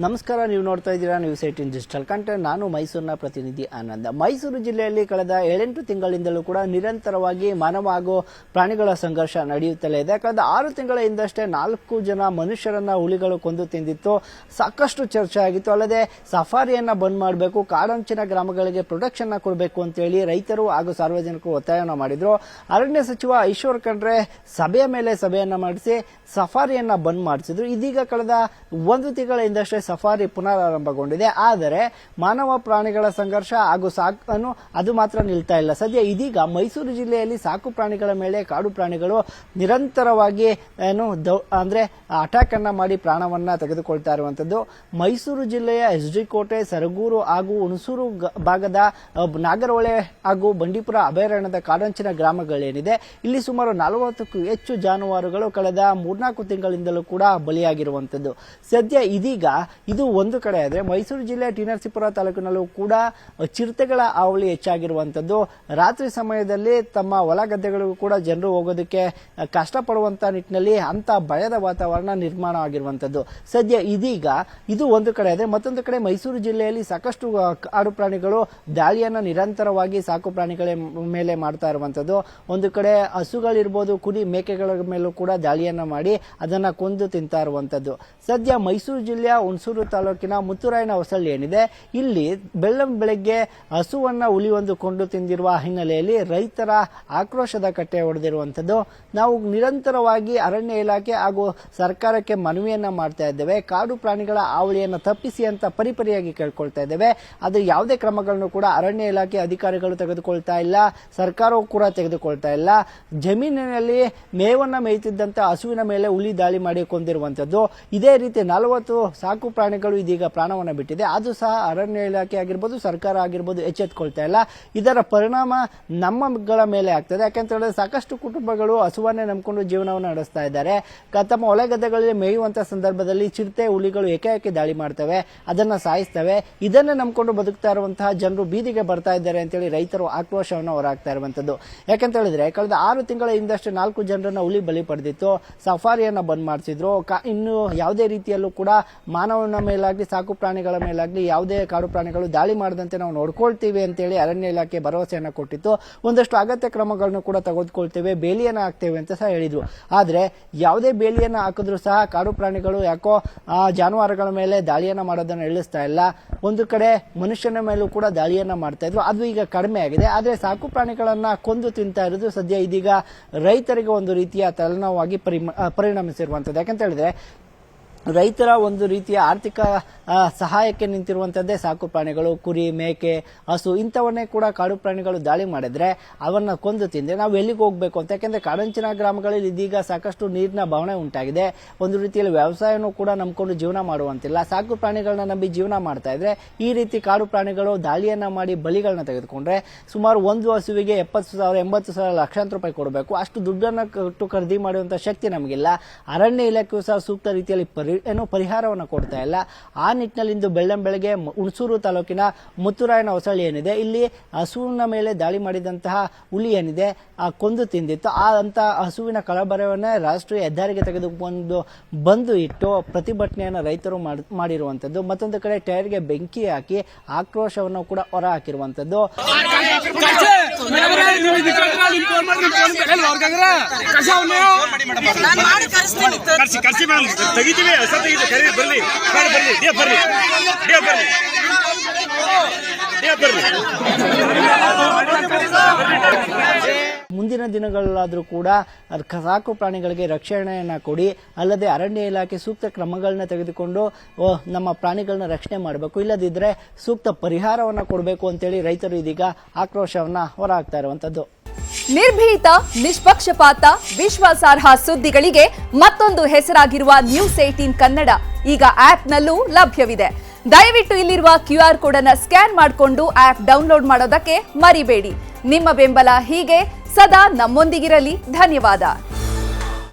ನಮಸ್ಕಾರ, ನೀವು ನೋಡ್ತಾ ಇದ್ದೀರಾ ನ್ಯೂಸ್ 18 ಡಿಜಿಟಲ್ ಕಂಟೆಂಟ್. ನಾನು ಮೈಸೂರಿನ ಪ್ರತಿನಿಧಿ ಆನಂದ. ಮೈಸೂರು ಜಿಲ್ಲೆಯಲ್ಲಿ ಕಳೆದ 7-8 ತಿಂಗಳಿಂದಲೂ ಕೂಡ ನಿರಂತರವಾಗಿ ಮಾನವ ಹಾಗೂ ಪ್ರಾಣಿಗಳ ಸಂಘರ್ಷ ನಡೆಯುತ್ತಲೇ ಇದೆ. ಕಳೆದ 6 ತಿಂಗಳ ಹಿಂದಷ್ಟೇ 4 ಜನ ಮನುಷ್ಯರನ್ನ ಹುಲಿಗಳು ಕೊಂದು ತಿಂದಿತ್ತು. ಸಾಕಷ್ಟು ಚರ್ಚೆ ಆಗಿತ್ತು. ಅಲ್ಲದೆ ಸಫಾರಿಯನ್ನ ಬಂದ್ ಮಾಡಬೇಕು, ಕಾಡಂಚಿನ ಗ್ರಾಮಗಳಿಗೆ ಪ್ರೊಟೆಕ್ಷನ್ ಕೊಡಬೇಕು ಅಂತೇಳಿ ರೈತರು ಹಾಗೂ ಸಾರ್ವಜನಿಕರು ಒತ್ತಾಯನ ಮಾಡಿದ್ರು. ಅರಣ್ಯ ಸಚಿವ ಈಶ್ವರ್ ಖಂಡ್ರೆ ಸಭೆಯ ಮೇಲೆ ಸಭೆಯನ್ನ ಮಾಡಿಸಿ ಸಫಾರಿಯನ್ನ ಬಂದ್ ಮಾಡಿಸಿದ್ರು. ಇದೀಗ ಕಳೆದ 1 ತಿಂಗಳ ಹಿಂದಷ್ಟೇ ಸಫಾರಿ ಪುನರಾರಂಭಗೊಂಡಿದೆ. ಆದರೆ ಮಾನವ ಪ್ರಾಣಿಗಳ ಸಂಘರ್ಷ ಹಾಗೂ ಅದು ಮಾತ್ರ ನಿಲ್ತಾ ಇಲ್ಲ. ಸದ್ಯ ಇದೀಗ ಮೈಸೂರು ಜಿಲ್ಲೆಯಲ್ಲಿ ಸಾಕು ಪ್ರಾಣಿಗಳ ಮೇಲೆ ಕಾಡು ಪ್ರಾಣಿಗಳು ನಿರಂತರವಾಗಿ ಅಟ್ಯಾಕ್ ಅನ್ನ ಮಾಡಿ ಪ್ರಾಣವನ್ನ ತೆಗೆದುಕೊಳ್ತಾ ಇರುವಂತದ್ದು. ಮೈಸೂರು ಜಿಲ್ಲೆಯ ಎಸ್.ಡಿ. ಕೋಟೆ, ಸರಗೂರು ಹಾಗೂ ಹುಣಸೂರು ಭಾಗದ ನಾಗರಹೊಳೆ ಹಾಗೂ ಬಂಡೀಪುರ ಅಭಯಾರಣ್ಯದ ಕಾಡಂಚಿನ ಗ್ರಾಮಗಳೇನಿದೆ, ಇಲ್ಲಿ ಸುಮಾರು 40ಕ್ಕೂ ಹೆಚ್ಚು ಜಾನುವಾರುಗಳು ಕಳೆದ 3-4 ತಿಂಗಳಿಂದಲೂ ಕೂಡ ಬಲಿಯಾಗಿರುವಂತದ್ದು. ಸದ್ಯ ಇದೀಗ ಇದು ಒಂದು ಕಡೆ ಆದರೆ ಮೈಸೂರು ಜಿಲ್ಲೆಯ ಟಿ ನರಸೀಪುರ ತಾಲೂಕಿನಲ್ಲೂ ಕೂಡ ಚಿರತೆಗಳ ಹಾವಳಿ ಹೆಚ್ಚಾಗಿರುವಂತದ್ದು. ರಾತ್ರಿ ಸಮಯದಲ್ಲಿ ತಮ್ಮ ಹೊಲ ಗದ್ದೆಗಳಿಗೂ ಕೂಡ ಜನರು ಹೋಗೋದಕ್ಕೆ ಕಷ್ಟಪಡುವಂತ ನಿಟ್ಟಿನಲ್ಲಿ ಅಂತ ಭಯದ ವಾತಾವರಣ ನಿರ್ಮಾಣ ಆಗಿರುವಂತದ್ದು. ಸದ್ಯ ಇದೀಗ ಇದು ಒಂದು ಕಡೆ ಆದರೆ ಮತ್ತೊಂದು ಕಡೆ ಮೈಸೂರು ಜಿಲ್ಲೆಯಲ್ಲಿ ಸಾಕಷ್ಟು ಕಾಡು ಪ್ರಾಣಿಗಳು ದಾಳಿಯನ್ನ ನಿರಂತರವಾಗಿ ಸಾಕು ಪ್ರಾಣಿಗಳ ಮೇಲೆ ಮಾಡ್ತಾ ಇರುವಂತದ್ದು. ಒಂದು ಕಡೆ ಹಸುಗಳಿರ್ಬೋದು, ಕುರಿ ಮೇಕೆಗಳ ಮೇಲೂ ಕೂಡ ದಾಳಿಯನ್ನ ಮಾಡಿ ಅದನ್ನ ಕೊಂದು ತಿಂತಾ ಇರುವಂತದ್ದು. ಸದ್ಯ ಮೈಸೂರು ಜಿಲ್ಲೆಯ ಹುಣಸೂರು ತಾಲೂಕಿನ ಮುತ್ತುರಾಯನ ಹೊಸಳ್ಳಿ ಏನಿದೆ, ಇಲ್ಲಿ ಬೆಳಗ್ಗೆ ಹಸುವನ್ನ ಹುಲಿಯೊಂದು ಕೊಂಡು ತಿಂದಿರುವ ಹಿನ್ನೆಲೆಯಲ್ಲಿ ರೈತರ ಆಕ್ರೋಶದ ಕಟ್ಟೆ ಹೊಡೆದಿರುವಂತದ್ದು. ನಾವು ನಿರಂತರವಾಗಿ ಅರಣ್ಯ ಇಲಾಖೆ ಹಾಗೂ ಸರ್ಕಾರಕ್ಕೆ ಮನವಿಯನ್ನ ಮಾಡ್ತಾ ಇದ್ದೇವೆ. ಕಾಡು ಪ್ರಾಣಿಗಳ ಹಾವಳಿಯನ್ನು ತಪ್ಪಿಸಿ ಅಂತ ಪರಿಪರಿಯಾಗಿ ಕೇಳ್ಕೊಳ್ತಾ ಇದ್ದೇವೆ. ಆದರೆ ಯಾವುದೇ ಕ್ರಮಗಳನ್ನು ಕೂಡ ಅರಣ್ಯ ಇಲಾಖೆ ಅಧಿಕಾರಿಗಳು ತೆಗೆದುಕೊಳ್ತಾ ಇಲ್ಲ, ಸರ್ಕಾರವೂ ಕೂಡ ತೆಗೆದುಕೊಳ್ತಾ ಇಲ್ಲ. ಜಮೀನಿನಲ್ಲಿ ಮೇವನ್ನ ಮೇಯ್ತಿದ್ದಂತ ಹಸುವಿನ ಮೇಲೆ ಹುಲಿ ದಾಳಿ ಮಾಡಿ ಕೊಂದಿರುವಂತದ್ದು. ಇದೇ ರೀತಿ 40 ಸಾಕು ಪ್ರಾಣಿಗಳು ಇದೀಗ ಪ್ರಾಣವನ್ನು ಬಿಟ್ಟಿದೆ. ಅದು ಸಹ ಅರಣ್ಯ ಇಲಾಖೆ ಆಗಿರ್ಬೋದು, ಸರ್ಕಾರ ಆಗಿರ್ಬೋದು ಎಚ್ಚೆತ್ಕೊಳ್ತಾ ಇಲ್ಲ. ಇದರ ಪರಿಣಾಮ ನಮ್ಮಗಳ ಮೇಲೆ ಆಗ್ತದೆ. ಯಾಕಂತ ಹೇಳಿದ್ರೆ ಸಾಕಷ್ಟು ಕುಟುಂಬಗಳು ಹಸುವನ್ನೇ ನಂಬಿಕೊಂಡು ಜೀವನವನ್ನು ನಡೆಸ್ತಾ ಇದ್ದಾರೆ. ತಮ್ಮ ಹೊಲಗದ್ದೆಗಳಲ್ಲಿ ಮೇಯುವಂತಹ ಸಂದರ್ಭದಲ್ಲಿ ಚಿರತೆ, ಹುಲಿಗಳು ಏಕಾಏಕಿ ದಾಳಿ ಮಾಡ್ತವೆ, ಅದನ್ನ ಸಾಯಿಸ್ತವೆ. ಇದನ್ನೇ ನಂಬಿಕೊಂಡು ಬದುಕ್ತಾ ಇರುವಂತಹ ಜನರು ಬೀದಿಗೆ ಬರ್ತಾ ಇದ್ದಾರೆ ಅಂತೇಳಿ ರೈತರು ಆಕ್ರೋಶವನ್ನು ಹೊರಹಾಕ್ತಾ ಇರುವಂತದ್ದು. ಯಾಕಂತ ಹೇಳಿದ್ರೆ ಕಳೆದ 6 ತಿಂಗಳ ಹಿಂದಷ್ಟೇ 4 ಜನರನ್ನ ಹುಲಿ ಬಲಿ ಪಡೆದಿತ್ತು. ಸಫಾರಿಯನ್ನ ಬಂದ್ ಮಾಡಿಸಿದ್ರು. ಇನ್ನು ಯಾವುದೇ ರೀತಿಯಲ್ಲೂ ಕೂಡ ಮಾನವನ ಮೇಲಾಗ್ಲಿ ಸಾಕು ಪ್ರಾಣಿಗಳ ಮೇಲಾಗ್ಲಿ ಯಾವುದೇ ಕಾಡು ಪ್ರಾಣಿಗಳು ದಾಳಿ ಮಾಡದಂತೆ ನಾವು ನೋಡ್ಕೊಳ್ತೀವಿ ಅಂತೇಳಿ ಅರಣ್ಯ ಇಲಾಖೆ ಭರವಸೆಯನ್ನ ಕೊಟ್ಟಿತ್ತು. ಒಂದಷ್ಟು ಅಗತ್ಯ ಕ್ರಮಗಳನ್ನು ಕೂಡ ತೆಗೆದುಕೊಳ್ತೇವೆ, ಬೇಲಿಯನ್ನ ಹಾಕ್ತೇವೆ ಅಂತ ಸಹ ಹೇಳಿದ್ರು. ಆದ್ರೆ ಯಾವುದೇ ಬೇಲಿಯನ್ನ ಹಾಕಿದ್ರು ಸಹ ಕಾಡು ಪ್ರಾಣಿಗಳು ಯಾಕೋ ಜಾನುವಾರುಗಳ ಮೇಲೆ ದಾಳಿಯನ್ನ ಮಾಡೋದನ್ನ ಇಳಿಸ್ತಾ ಇಲ್ಲ. ಒಂದು ಕಡೆ ಮನುಷ್ಯನ ಮೇಲೂ ಕೂಡ ದಾಳಿಯನ್ನ ಮಾಡ್ತಾ ಇದ್ರು. ಅದು ಈಗ ಕಡಿಮೆ ಆಗಿದೆ. ಆದ್ರೆ ಸಾಕು ಪ್ರಾಣಿಗಳನ್ನ ಕೊಂದು ತಿಂತಾ ಇರೋದು ಸದ್ಯ ಇದೀಗ ರೈತರಿಗೆ ಒಂದು ರೀತಿಯ ತಲೆನೋವಾಗಿ ಪರಿಣಮಿಸಿರುವಂತದ್ದು. ಯಾಕಂತ ಹೇಳಿದ್ರೆ ರೈತರ ಒಂದು ರೀತಿಯ ಆರ್ಥಿಕ ಸಹಾಯಕ್ಕೆ ನಿಂತಿರುವಂತದ್ದೇ ಸಾಕು ಪ್ರಾಣಿಗಳು. ಕುರಿ, ಮೇಕೆ, ಹಸು ಇಂಥವನ್ನೇ ಕೂಡ ಕಾಡು ಪ್ರಾಣಿಗಳು ದಾಳಿ ಮಾಡಿದ್ರೆ ಅವನ್ನ ಕೊಂದು ತಿಂದ್ರೆ ನಾವು ಎಲ್ಲಿಗೆ ಹೋಗ್ಬೇಕು ಅಂತ. ಯಾಕಂದ್ರೆ ಕಾಡಂಚಿನ ಗ್ರಾಮಗಳಲ್ಲಿ ಇದೀಗ ಸಾಕಷ್ಟು ನೀರಿನ ಬವಣೆ ಉಂಟಾಗಿದೆ. ಒಂದು ರೀತಿಯಲ್ಲಿ ವ್ಯವಸಾಯನೂ ಕೂಡ ನಂಬಿಕೊಂಡು ಜೀವನ ಮಾಡುವಂತಿಲ್ಲ. ಸಾಕು ಪ್ರಾಣಿಗಳನ್ನ ನಂಬಿ ಜೀವನ ಮಾಡ್ತಾ ಇದ್ರೆ ಈ ರೀತಿ ಕಾಡು ಪ್ರಾಣಿಗಳು ದಾಳಿಯನ್ನ ಮಾಡಿ ಬಲಿಗಳನ್ನ ತೆಗೆದುಕೊಂಡ್ರೆ ಸುಮಾರು ಒಂದು ಹಸುವಿಗೆ 70,000 80,000 ಲಕ್ಷಾಂತರ ರೂಪಾಯಿ ಕೊಡಬೇಕು. ಅಷ್ಟು ದುಡ್ಡನ್ನ ಕೊಟ್ಟು ಖರೀದಿ ಮಾಡುವಂತ ಶಕ್ತಿ ನಮಗಿಲ್ಲ. ಅರಣ್ಯ ಇಲಾಖೆಯು ಸಹ ಸೂಕ್ತ ರೀತಿಯಲ್ಲಿ ಪರಿಹಾರವನ್ನು ಕೊಡ್ತಾ ಇಲ್ಲ. ಆ ನಿಟ್ಟಿನಲ್ಲಿ ಇಂದು ಬೆಳ್ಳಂಬೆಳಗ್ಗೆ ಹುಣಸೂರು ತಾಲೂಕಿನ ಮುತ್ತುರಾಯನ ಹೊಸಳ್ಳಿ ಏನಿದೆ, ಇಲ್ಲಿ ಹಸುವಿನ ಮೇಲೆ ದಾಳಿ ಮಾಡಿದಂತಹ ಹುಲಿ ಏನಿದೆ ಕೊಂದು ತಿಂದಿತ್ತು. ಅಂತ ಹಸುವಿನ ಕಳಬರವನ್ನ ರಾಷ್ಟ್ರೀಯ ಹೆದ್ದಾರಿಗೆ ತೆಗೆದುಕೊಂಡು ಬಂದು ಇಟ್ಟು ಪ್ರತಿಭಟನೆಯನ್ನು ರೈತರು ಮಾಡಿರುವಂತದ್ದು. ಮತ್ತೊಂದು ಕಡೆ ಟೈರ್ಗೆ ಬೆಂಕಿ ಹಾಕಿ ಆಕ್ರೋಶವನ್ನು ಕೂಡ ಹೊರ ಹಾಕಿರುವಂತದ್ದು. ಮುಂದಿನ ದಿನಗಳಲ್ಲಾದರೂ ಕೂಡ ಸಾಕು ಪ್ರಾಣಿಗಳಿಗೆ ರಕ್ಷಣೆಯನ್ನ ಕೊಡಿ, ಅಲ್ಲದೆ ಅರಣ್ಯ ಇಲಾಖೆ ಸೂಕ್ತ ಕ್ರಮಗಳನ್ನ ತೆಗೆದುಕೊಂಡು ನಮ್ಮ ಪ್ರಾಣಿಗಳನ್ನ ರಕ್ಷಣೆ ಮಾಡಬೇಕು. ಇಲ್ಲದಿದ್ರೆ ಸೂಕ್ತ ಪರಿಹಾರವನ್ನ ಕೊಡಬೇಕು ಅಂತೇಳಿ ರೈತರು ಇದೀಗ ಆಕ್ರೋಶವನ್ನ ಹೊರಹಾಕ್ತಾ ಇರುವಂತದ್ದು. ನಿರ್ಭೀತ, ನಿಷ್ಪಕ್ಷಪಾತ, ವಿಶ್ವಾಸಾರ್ಹ ಸುದ್ದಿಗಳಿಗೆ ಮತ್ತೊಂದು ಹೆಸರಾಗಿರುವ ನ್ಯೂಸ್ 18 ಕನ್ನಡ ಈಗ ಆಪ್ನಲ್ಲೂ ಲಭ್ಯವಿದೆ. ದಯವಿಟ್ಟು ಇಲ್ಲಿರುವ QR ಕೋಡ್ ಅನ್ನು ಸ್ಕ್ಯಾನ್ ಮಾಡಿಕೊಂಡು ಆಪ್ ಡೌನ್ಲೋಡ್ ಮಾಡೋದಕ್ಕೆ ಮರಿಬೇಡಿ. ನಿಮ್ಮ ಬೆಂಬಲ ಹೀಗೆ ಸದಾ ನಮ್ಮೊಂದಿಗಿರಲಿ. ಧನ್ಯವಾದ.